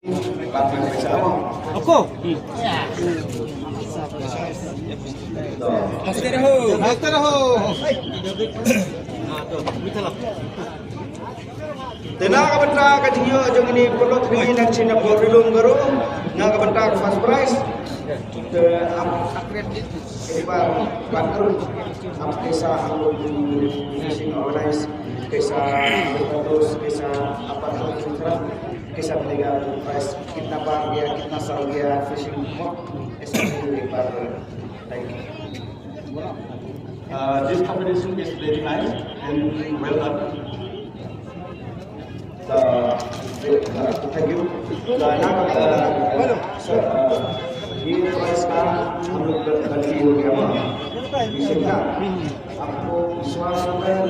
Ako. Tena kabenta kajio jong ini perlu tinggi dan Cina berilung garu nga kabenta first prize te bantu desa fishing organize desa terus desa apa desa legal prize kita bahagia kita salgia fishing mode desa legal This competition is very nice and well done. Thank you. Di prize sekarang untuk berbagi ilmu bisa aku visual agar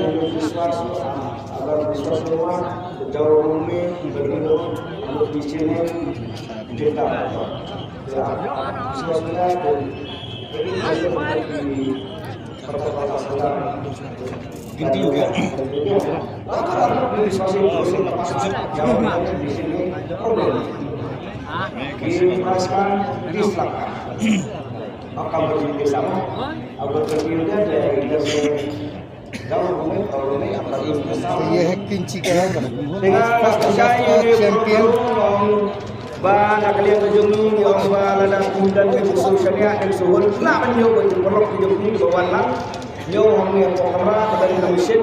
visual semua jauh rumit berilmu untuk di sini kita visual dan ini masih menjadi Ginti juga. Diperaskan diselakkan akan berjumpa sama agar berbeda dari ये है किंची का dengan champion ba nakalian kejungi yang ba ladang kundan ke sosialnya dan suhun lah menyo berperok kejungi bawan lang nyo hong yang kamera dari mesin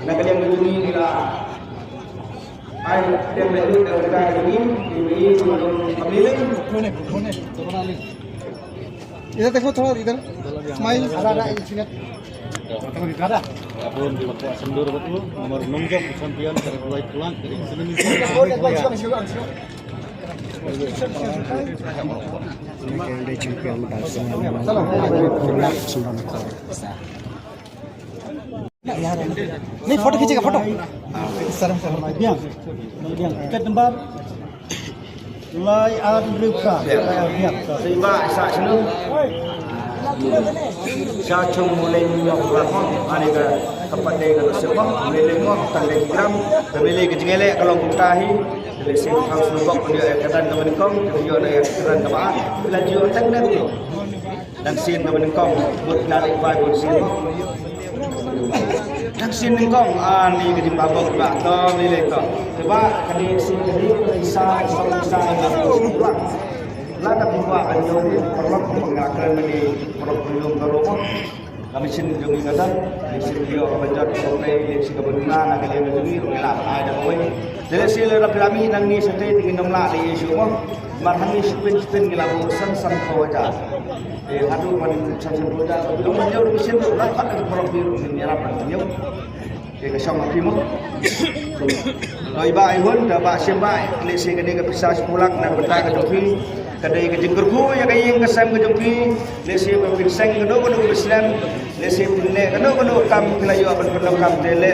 nakalian kejungi gila ai dan lalu dari ini pemilih इधर देखो थोड़ा इधर smile ada insinyat Abon Bapak Sendur betul nomor 6 jam champion terbaik pulang dari Indonesia. नहीं फोटो खींचेगा फोटो शर्म से Biang. Tiket tempat Lai Adruka. Terima sa sinu sa chung mulai nyok lah ani ka tempat dia kalau sebab mulai mo tanggal gram pemilih kejengele kalau mutahi dari sini harus lubak dia kedan ke menikong dia ada kedan ke bawah bila dia tanggal tu dan sin ke menikong buat narik pai buat sini dan sin menikong ani ke jimbabok bak to nilai to sebab kali sini bisa pulang lah tapi buat anjur perlu mengagak meni perlu belum berumur kami sini jungi kata di sini dia belajar sampai di sini kebenaran nak dia jungi rumah ada kau jadi sila kami nang ni setai tinggi nomla di semua marhami spin gila bosan kau aja aduh mana san boja belum menjauh di sini lah kat perlu biru ni rapat menjauh ke sama primo Iba ihun dah ba sembai lesi ke dia bisa sepulak nak benda ke joki kadai ke jenggerku ya kai yang kesam ke joki lesi ke pinseng ke do Islam lesi pinne ke do kam kelayu apa pendam kam tele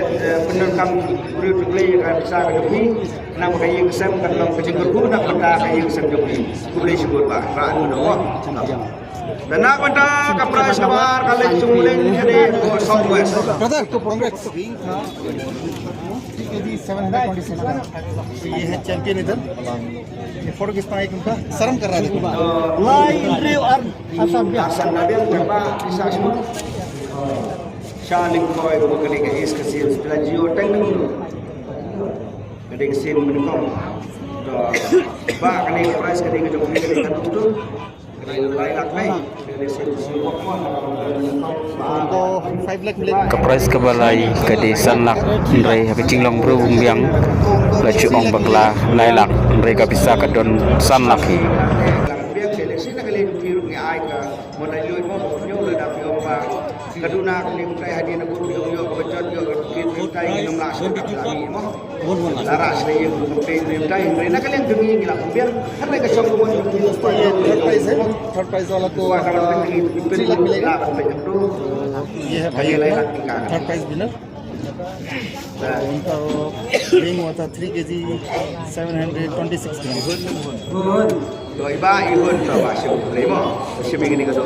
pendam kam uri tukle ya bisa ke joki nak kai yang kesam ke do ke jenggerku nak benda kai yang kesam joki ku boleh sebut ba raan do dan nak benda kapras kabar kali sumulen jadi southwest brother को कांग्रेस केजी 727 ये है चैंपियन इधर ये फोटो किस तरह उनका शर्म कर रहा है Lai Indriu Asabia. asal nabian berapa bisa semua Shaling boy ko kali ka is kasi bila jio tang dulu kadang sin menikong ba kali price kadang ka jong kali ka tu lain lain तो 5 लाख मिलेगा Kaprais kabalay kadisan lak ndray hapichinglong bro bumbiang lacu ong bakla lailak ndray kapisa kadon sanlaki biar seleksi nak kali biru ni ai ka modal yo mo yo le dak yo ba kaduna kali kai hadiah nak yo yo bacot yo kita kai ni nomla so kami mo laras le yo kai ni kai nak kali dengi gila biar kan ka song mo yo third prize वाला को 3 लाख मिलेगा ये है भाई third prize winner उनका ring हुआ था 3 KG 726 gram Rồi ba ihun to ba siu lemo. Siu mi ni ka do.